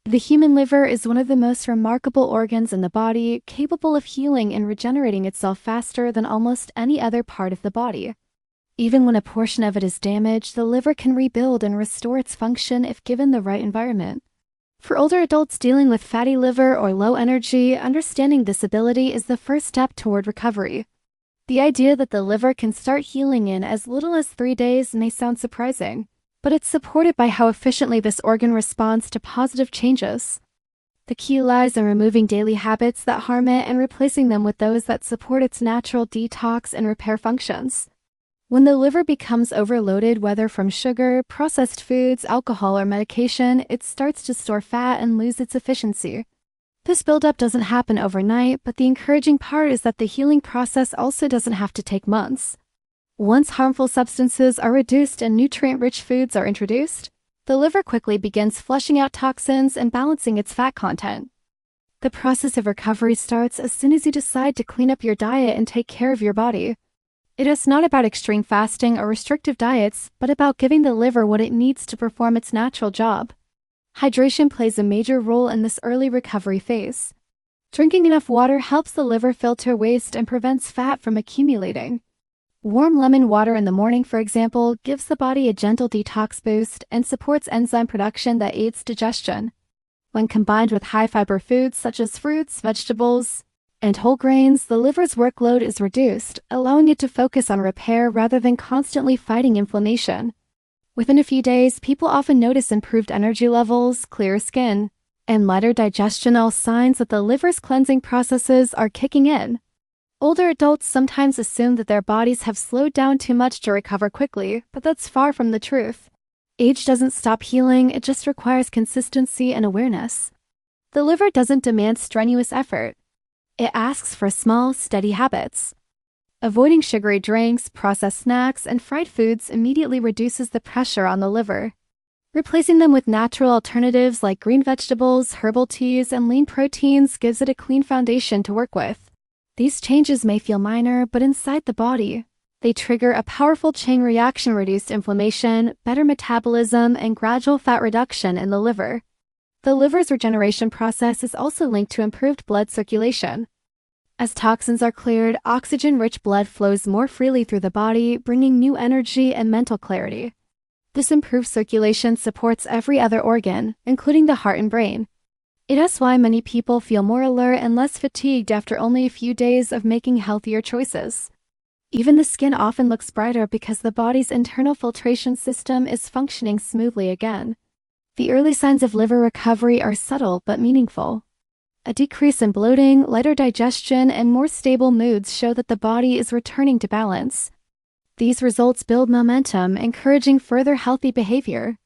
The human liver is one of the most remarkable organs in the body, capable of healing and regenerating itself faster than almost any other part of the body. Even when a portion of it is damaged, the liver can rebuild and restore its function if given the right environment. For older adults dealing with fatty liver or low energy, understanding this ability is the first step toward recovery. The idea that the liver can start healing in as little as 3 days may sound surprising, but it's supported by how efficiently this organ responds to positive changes. The key lies in removing daily habits that harm it and replacing them with those that support its natural detox and repair functions. When the liver becomes overloaded, whether from sugar, processed foods, alcohol, or medication, it starts to store fat and lose its efficiency. This buildup doesn't happen overnight, but the encouraging part is that the healing process also doesn't have to take months. Once harmful substances are reduced and nutrient-rich foods are introduced, the liver quickly begins flushing out toxins and balancing its fat content. The process of recovery starts as soon as you decide to clean up your diet and take care of your body. It is not about extreme fasting or restrictive diets, but about giving the liver what it needs to perform its natural job. Hydration plays a major role in this early recovery phase. Drinking enough water helps the liver filter waste and prevents fat from accumulating. Warm lemon water in the morning, for example, gives the body a gentle detox boost and supports enzyme production that aids digestion. When combined with high-fiber foods such as fruits, vegetables, and whole grains, the liver's workload is reduced, allowing it to focus on repair rather than constantly fighting inflammation. Within a few days, people often notice improved energy levels, clearer skin, and lighter digestion, all signs that the liver's cleansing processes are kicking in. Older adults sometimes assume that their bodies have slowed down too much to recover quickly, but that's far from the truth. Age doesn't stop healing, it just requires consistency and awareness. The liver doesn't demand strenuous effort. It asks for small, steady habits. Avoiding sugary drinks, processed snacks, and fried foods immediately reduces the pressure on the liver. Replacing them with natural alternatives like green vegetables, herbal teas, and lean proteins gives it a clean foundation to work with. These changes may feel minor, but inside the body, they trigger a powerful chain reaction: reduced inflammation, better metabolism, and gradual fat reduction in the liver. The liver's regeneration process is also linked to improved blood circulation. As toxins are cleared, oxygen-rich blood flows more freely through the body, bringing new energy and mental clarity. This improved circulation supports every other organ, including the heart and brain. It is why many people feel more alert and less fatigued after only a few days of making healthier choices. Even the skin often looks brighter because the body's internal filtration system is functioning smoothly again. The early signs of liver recovery are subtle but meaningful. A decrease in bloating, lighter digestion, and more stable moods show that the body is returning to balance. These results build momentum, encouraging further healthy behavior.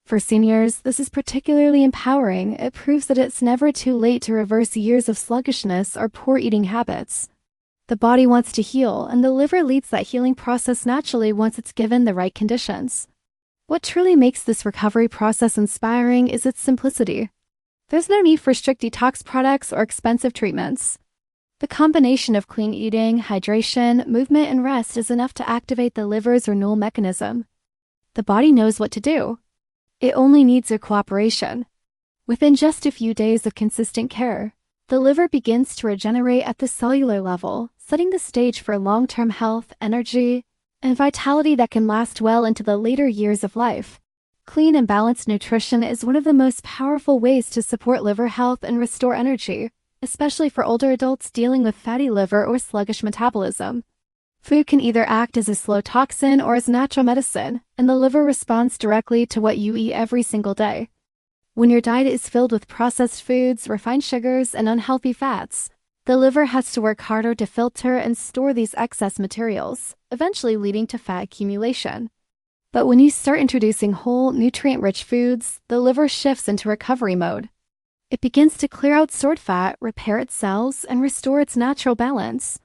For seniors, this is particularly empowering. It proves that it's never too late to reverse years of sluggishness or poor eating habits. The body wants to heal, and the liver leads that healing process naturally once it's given the right conditions. What truly makes this recovery process inspiring is its simplicity. There's no need for strict detox products or expensive treatments. The combination of clean eating, hydration, movement, and rest is enough to activate the liver's renewal mechanism. The body knows what to do. It only needs your cooperation. Within just a few days of consistent care, the liver begins to regenerate at the cellular level, setting the stage for long-term health, energy, and vitality that can last well into the later years of life. Clean and balanced nutrition is one of the most powerful ways to support liver health and restore energy, especially for older adults dealing with fatty liver or sluggish metabolism. Food can either act as a slow toxin or as natural medicine, and the liver responds directly to what you eat every single day. When your diet is filled with processed foods, refined sugars, and unhealthy fats, the liver has to work harder to filter and store these excess materials, eventually leading to fat accumulation. But when you start introducing whole, nutrient-rich foods, the liver shifts into recovery mode. It begins to clear out stored fat, repair its cells, and restore its natural balance.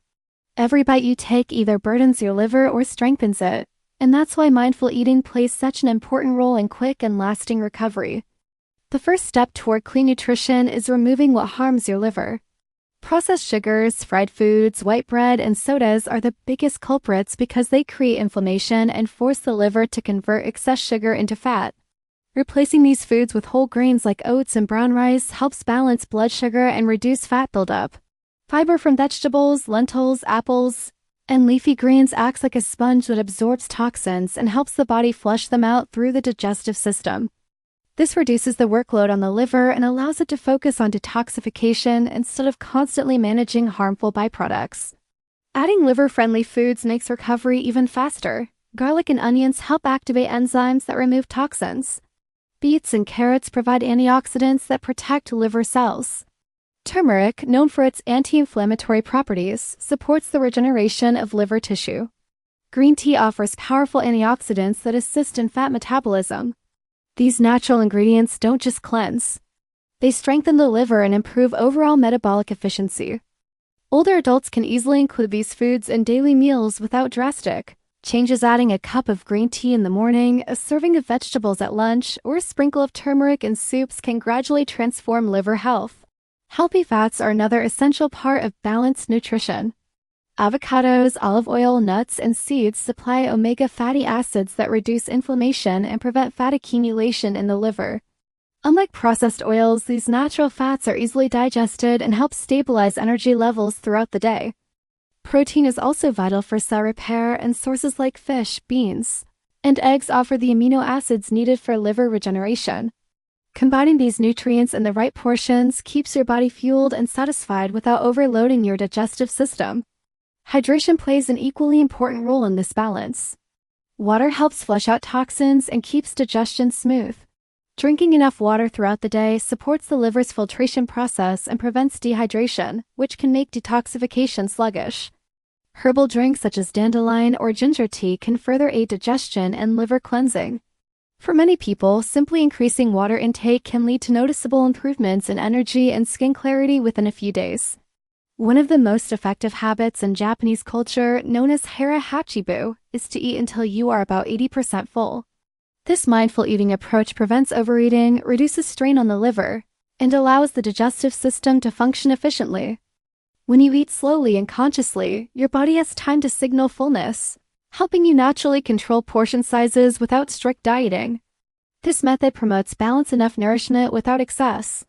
Every bite you take either burdens your liver or strengthens it, and that's why mindful eating plays such an important role in quick and lasting recovery. The first step toward clean nutrition is removing what harms your liver. Processed sugars, fried foods, white bread, and sodas are the biggest culprits because they create inflammation and force the liver to convert excess sugar into fat. Replacing these foods with whole grains like oats and brown rice helps balance blood sugar and reduce fat buildup. Fiber from vegetables, lentils, apples, and leafy greens acts like a sponge that absorbs toxins and helps the body flush them out through the digestive system. This reduces the workload on the liver and allows it to focus on detoxification instead of constantly managing harmful byproducts. Adding liver-friendly foods makes recovery even faster. Garlic and onions help activate enzymes that remove toxins. Beets and carrots provide antioxidants that protect liver cells. Turmeric, known for its anti-inflammatory properties, supports the regeneration of liver tissue. Green tea offers powerful antioxidants that assist in fat metabolism. These natural ingredients don't just cleanse. They strengthen the liver and improve overall metabolic efficiency. Older adults can easily include these foods in daily meals without drastic changes. Adding a cup of green tea in the morning, a serving of vegetables at lunch, or a sprinkle of turmeric in soups can gradually transform liver health. Healthy fats are another essential part of balanced nutrition. Avocados, olive oil, nuts, and seeds supply omega fatty acids that reduce inflammation and prevent fat accumulation in the liver. Unlike processed oils, these natural fats are easily digested and help stabilize energy levels throughout the day. Protein is also vital for cell repair, and sources like fish, beans, and eggs offer the amino acids needed for liver regeneration. Combining these nutrients in the right portions keeps your body fueled and satisfied without overloading your digestive system. Hydration plays an equally important role in this balance. Water helps flush out toxins and keeps digestion smooth. Drinking enough water throughout the day supports the liver's filtration process and prevents dehydration, which can make detoxification sluggish. Herbal drinks such as dandelion or ginger tea can further aid digestion and liver cleansing. For many people, simply increasing water intake can lead to noticeable improvements in energy and skin clarity within a few days. One of the most effective habits in Japanese culture, known as hara hachibu, is to eat until you are about 80% full. This mindful eating approach prevents overeating, reduces strain on the liver, and allows the digestive system to function efficiently. When you eat slowly and consciously, your body has time to signal fullness, helping you naturally control portion sizes without strict dieting. This method promotes balanced enough nourishment without excess.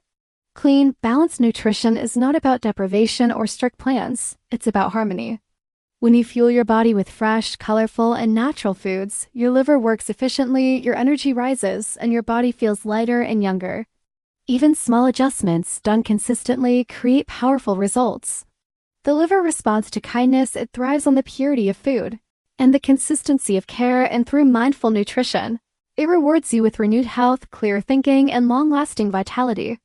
Clean, balanced nutrition is not about deprivation or strict plans, it's about harmony. When you fuel your body with fresh, colorful, and natural foods, your liver works efficiently, your energy rises, and your body feels lighter and younger. Even small adjustments, done consistently, create powerful results. The liver responds to kindness, it thrives on the purity of food and the consistency of care, and through mindful nutrition, it rewards you with renewed health, clear thinking, and long-lasting vitality.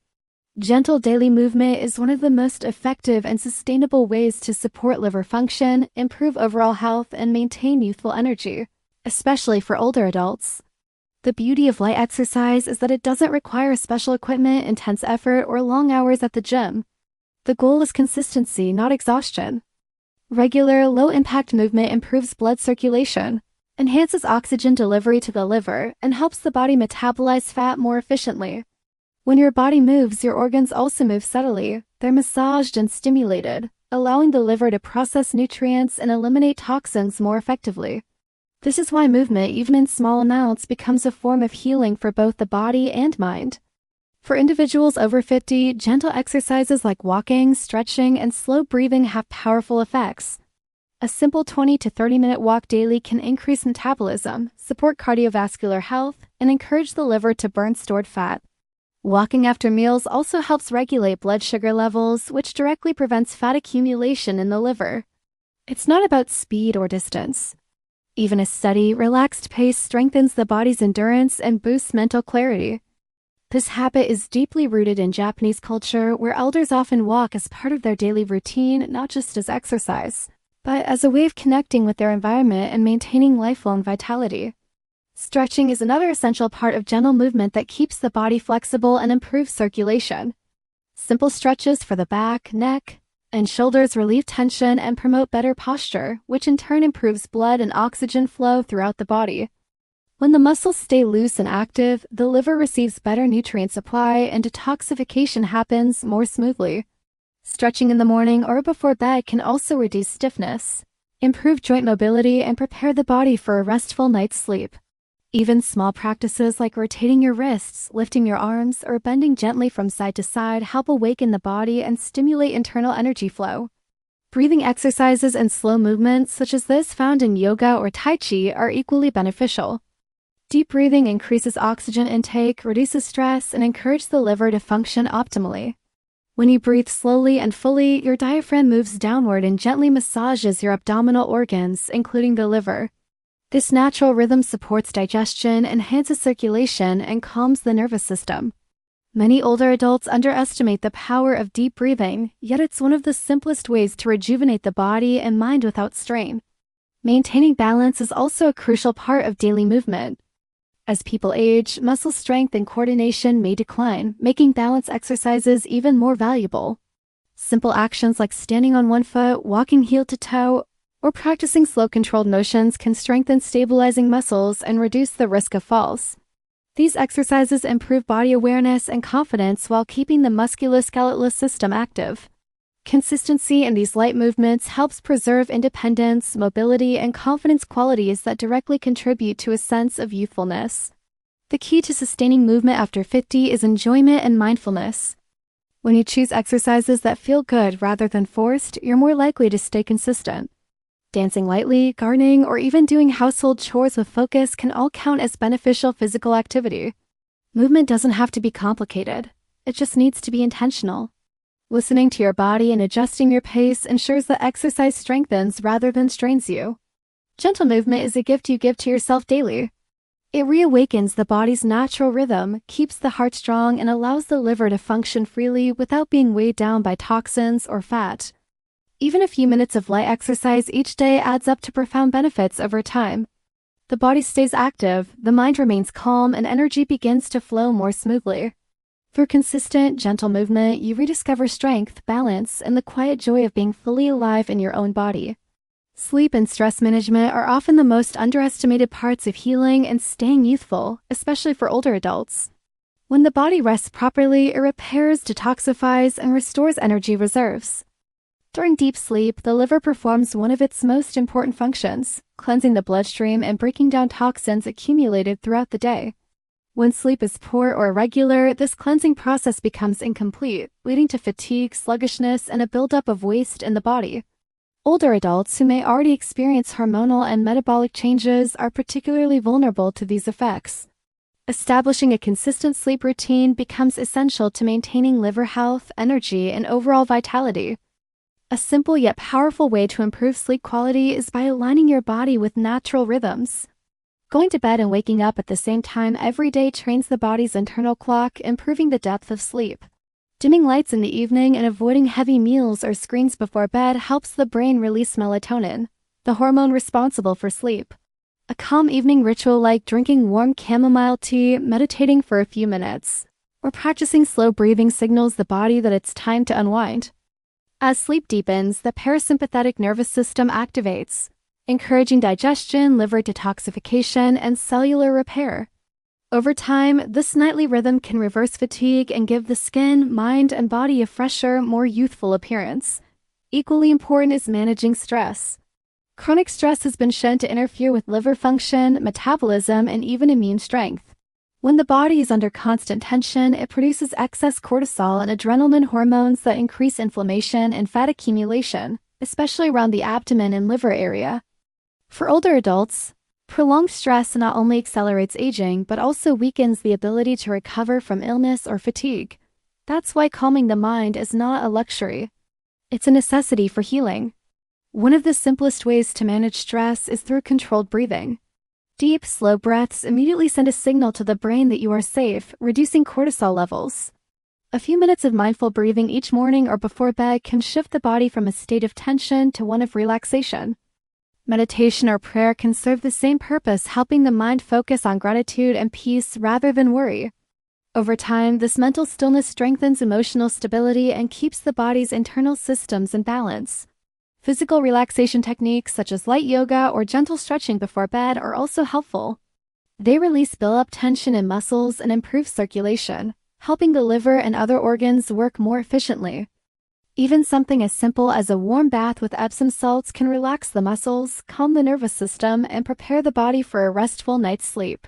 Gentle daily movement is one of the most effective and sustainable ways to support liver function, improve overall health, and maintain youthful energy, especially for older adults. The beauty of light exercise is that it doesn't require special equipment, intense effort, or long hours at the gym. The goal is consistency, not exhaustion. Regular, low-impact movement improves blood circulation, enhances oxygen delivery to the liver, and helps the body metabolize fat more efficiently. When your body moves, your organs also move subtly. They're massaged and stimulated, allowing the liver to process nutrients and eliminate toxins more effectively. This is why movement, even in small amounts, becomes a form of healing for both the body and mind. For individuals over 50, gentle exercises like walking, stretching, and slow breathing have powerful effects. A simple 20 to 30-minute walk daily can increase metabolism, support cardiovascular health, and encourage the liver to burn stored fat. Walking after meals also helps regulate blood sugar levels, which directly prevents fat accumulation in the liver. It's not about speed or distance. Even a steady, relaxed pace strengthens the body's endurance and boosts mental clarity. This habit is deeply rooted in Japanese culture, where elders often walk as part of their daily routine, not just as exercise, but as a way of connecting with their environment and maintaining lifelong vitality. Stretching is another essential part of gentle movement that keeps the body flexible and improves circulation. Simple stretches for the back, neck, and shoulders relieve tension and promote better posture, which in turn improves blood and oxygen flow throughout the body. When the muscles stay loose and active, the liver receives better nutrient supply and detoxification happens more smoothly. Stretching in the morning or before bed can also reduce stiffness, improve joint mobility, and prepare the body for a restful night's sleep. Even small practices like rotating your wrists, lifting your arms, or bending gently from side to side help awaken the body and stimulate internal energy flow. Breathing exercises and slow movements, such as those found in yoga or tai chi, are equally beneficial. Deep breathing increases oxygen intake, reduces stress, and encourages the liver to function optimally. When you breathe slowly and fully, your diaphragm moves downward and gently massages your abdominal organs, including the liver. This natural rhythm supports digestion, enhances circulation, and calms the nervous system. Many older adults underestimate the power of deep breathing, yet it's one of the simplest ways to rejuvenate the body and mind without strain. Maintaining balance is also a crucial part of daily movement. As people age, muscle strength and coordination may decline, making balance exercises even more valuable. Simple actions like standing on one foot, walking heel to toe, or practicing slow controlled motions can strengthen stabilizing muscles and reduce the risk of falls. These exercises improve body awareness and confidence while keeping the musculoskeletal system active. Consistency in these light movements helps preserve independence, mobility, and confidence qualities that directly contribute to a sense of youthfulness. The key to sustaining movement after 50 is enjoyment and mindfulness. When you choose exercises that feel good rather than forced, you're more likely to stay consistent. Dancing lightly, gardening, or even doing household chores with focus can all count as beneficial physical activity. Movement doesn't have to be complicated. It just needs to be intentional. Listening to your body and adjusting your pace ensures that exercise strengthens rather than strains you. Gentle movement is a gift you give to yourself daily. It reawakens the body's natural rhythm, keeps the heart strong, and allows the liver to function freely without being weighed down by toxins or fat. Even a few minutes of light exercise each day adds up to profound benefits over time. The body stays active, the mind remains calm, and energy begins to flow more smoothly. Through consistent, gentle movement, you rediscover strength, balance, and the quiet joy of being fully alive in your own body. Sleep and stress management are often the most underestimated parts of healing and staying youthful, especially for older adults. When the body rests properly, it repairs, detoxifies, and restores energy reserves. During deep sleep, the liver performs one of its most important functions, cleansing the bloodstream and breaking down toxins accumulated throughout the day. When sleep is poor or irregular, this cleansing process becomes incomplete, leading to fatigue, sluggishness, and a buildup of waste in the body. Older adults who may already experience hormonal and metabolic changes are particularly vulnerable to these effects. Establishing a consistent sleep routine becomes essential to maintaining liver health, energy, and overall vitality. A simple yet powerful way to improve sleep quality is by aligning your body with natural rhythms. Going to bed and waking up at the same time every day trains the body's internal clock, improving the depth of sleep. Dimming lights in the evening and avoiding heavy meals or screens before bed helps the brain release melatonin, the hormone responsible for sleep. A calm evening ritual like drinking warm chamomile tea, meditating for a few minutes, or practicing slow breathing signals the body that it's time to unwind. As sleep deepens, the parasympathetic nervous system activates, encouraging digestion, liver detoxification, and cellular repair. Over time, this nightly rhythm can reverse fatigue and give the skin, mind, and body a fresher, more youthful appearance. Equally important is managing stress. Chronic stress has been shown to interfere with liver function, metabolism, and even immune strength. When the body is under constant tension, it produces excess cortisol and adrenaline hormones that increase inflammation and fat accumulation, especially around the abdomen and liver area. For older adults, prolonged stress not only accelerates aging, but also weakens the ability to recover from illness or fatigue. That's why calming the mind is not a luxury. It's a necessity for healing. One of the simplest ways to manage stress is through controlled breathing. Deep, slow breaths immediately send a signal to the brain that you are safe, reducing cortisol levels. A few minutes of mindful breathing each morning or before bed can shift the body from a state of tension to one of relaxation. Meditation or prayer can serve the same purpose, helping the mind focus on gratitude and peace rather than worry. Over time, this mental stillness strengthens emotional stability and keeps the body's internal systems in balance. Physical relaxation techniques such as light yoga or gentle stretching before bed are also helpful. They release built-up tension in muscles and improve circulation, helping the liver and other organs work more efficiently. Even something as simple as a warm bath with Epsom salts can relax the muscles, calm the nervous system, and prepare the body for a restful night's sleep.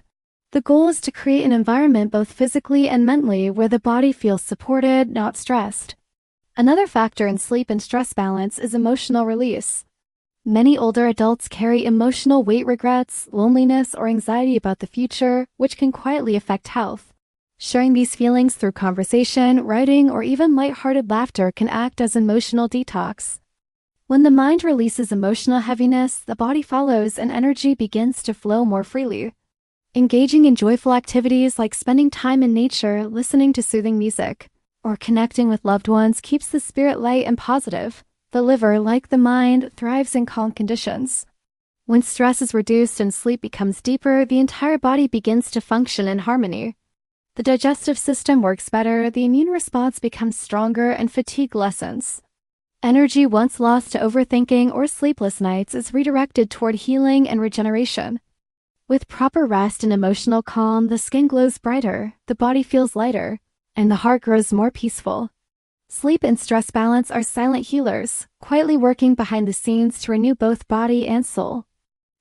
The goal is to create an environment both physically and mentally where the body feels supported, not stressed. Another factor in sleep and stress balance is emotional release. Many older adults carry emotional weight, regrets, loneliness, or anxiety about the future, which can quietly affect health. Sharing these feelings through conversation, writing, or even lighthearted laughter can act as emotional detox. When the mind releases emotional heaviness, the body follows and energy begins to flow more freely. Engaging in joyful activities like spending time in nature, listening to soothing music, or connecting with loved ones keeps the spirit light and positive. The liver, like the mind, thrives in calm conditions. When stress is reduced and sleep becomes deeper, the entire body begins to function in harmony. The digestive system works better, the immune response becomes stronger, and fatigue lessens. Energy once lost to overthinking or sleepless nights is redirected toward healing and regeneration. With proper rest and emotional calm, the skin glows brighter, the body feels lighter, and the heart grows more peaceful. Sleep and stress balance are silent healers, quietly working behind the scenes to renew both body and soul.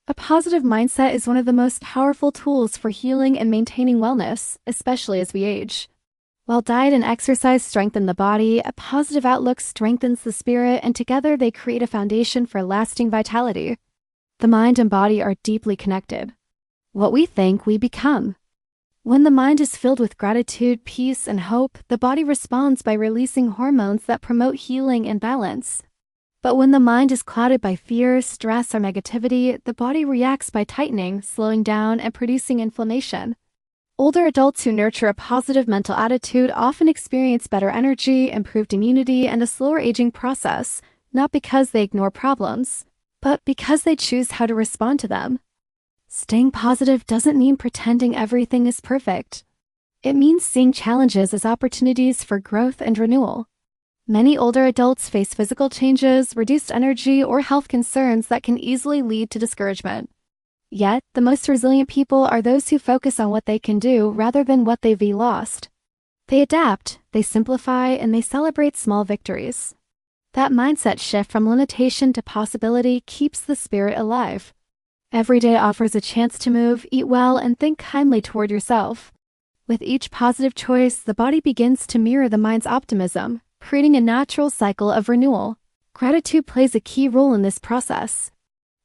A positive mindset is one of the most powerful tools for healing and maintaining wellness, especially as we age. While diet and exercise strengthen the body, a positive outlook strengthens the spirit, and together they create a foundation for lasting vitality. The mind and body are deeply connected. What we think, we become. When the mind is filled with gratitude, peace, and hope, the body responds by releasing hormones that promote healing and balance. But when the mind is clouded by fear, stress, or negativity, the body reacts by tightening, slowing down, and producing inflammation. Older adults who nurture a positive mental attitude often experience better energy, improved immunity, and a slower aging process, not because they ignore problems, but because they choose how to respond to them. Staying positive doesn't mean pretending everything is perfect. It means seeing challenges as opportunities for growth and renewal. Many older adults face physical changes, reduced energy, or health concerns that can easily lead to discouragement. Yet, the most resilient people are those who focus on what they can do rather than what they've lost. They adapt, they simplify, and they celebrate small victories. That mindset shift from limitation to possibility keeps the spirit alive. Every day offers a chance to move, eat well, and think kindly toward yourself. With each positive choice, the body begins to mirror the mind's optimism, creating a natural cycle of renewal. Gratitude plays a key role in this process.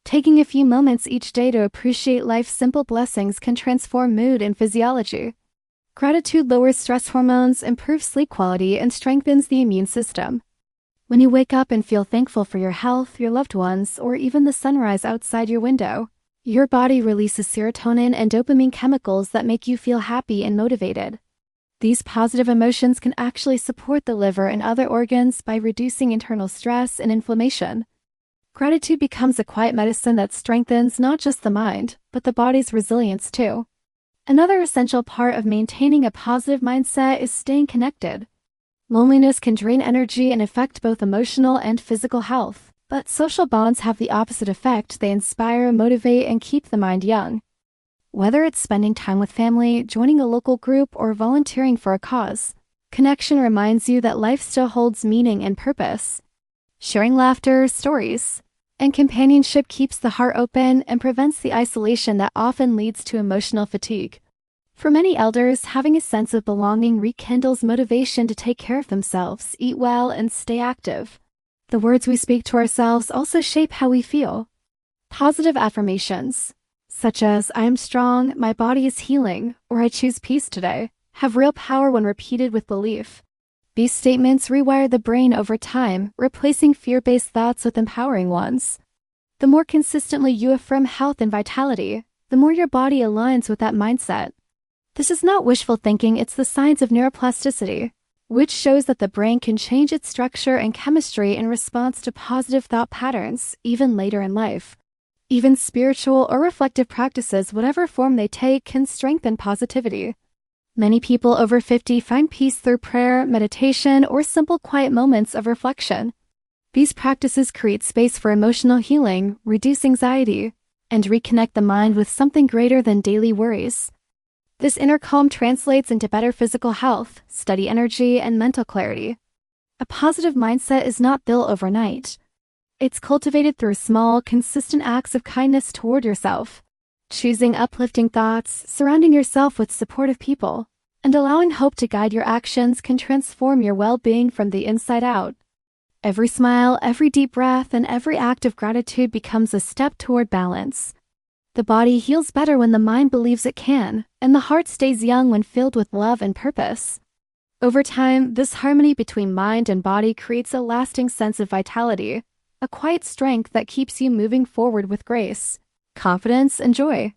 Taking a few moments each day to appreciate life's simple blessings can transform mood and physiology. Gratitude lowers stress hormones, improves sleep quality, and strengthens the immune system. When you wake up and feel thankful for your health, your loved ones, or even the sunrise outside your window, your body releases serotonin and dopamine chemicals that make you feel happy and motivated. These positive emotions can actually support the liver and other organs by reducing internal stress and inflammation. Gratitude becomes a quiet medicine that strengthens not just the mind, but the body's resilience too. Another essential part of maintaining a positive mindset is staying connected. Loneliness can drain energy and affect both emotional and physical health. But social bonds have the opposite effect. They inspire, motivate, and keep the mind young. Whether it's spending time with family, joining a local group, or volunteering for a cause, connection reminds you that life still holds meaning and purpose. Sharing laughter, stories, and companionship keeps the heart open and prevents the isolation that often leads to emotional fatigue. For many elders, having a sense of belonging rekindles motivation to take care of themselves, eat well, and stay active. The words we speak to ourselves also shape how we feel. Positive affirmations, such as "I am strong, my body is healing," or "I choose peace today," have real power when repeated with belief. These statements rewire the brain over time, replacing fear-based thoughts with empowering ones. The more consistently you affirm health and vitality, the more your body aligns with that mindset. This is not wishful thinking, it's the science of neuroplasticity, which shows that the brain can change its structure and chemistry in response to positive thought patterns, even later in life. Even spiritual or reflective practices, whatever form they take, can strengthen positivity. Many people over 50 find peace through prayer, meditation, or simple quiet moments of reflection. These practices create space for emotional healing, reduce anxiety, and reconnect the mind with something greater than daily worries. This inner calm translates into better physical health, steady energy, and mental clarity. A positive mindset is not built overnight. It's cultivated through small, consistent acts of kindness toward yourself. Choosing uplifting thoughts, surrounding yourself with supportive people, and allowing hope to guide your actions can transform your well-being from the inside out. Every smile, every deep breath, and every act of gratitude becomes a step toward balance. The body heals better when the mind believes it can, and the heart stays young when filled with love and purpose. Over time, this harmony between mind and body creates a lasting sense of vitality, a quiet strength that keeps you moving forward with grace, confidence, and joy.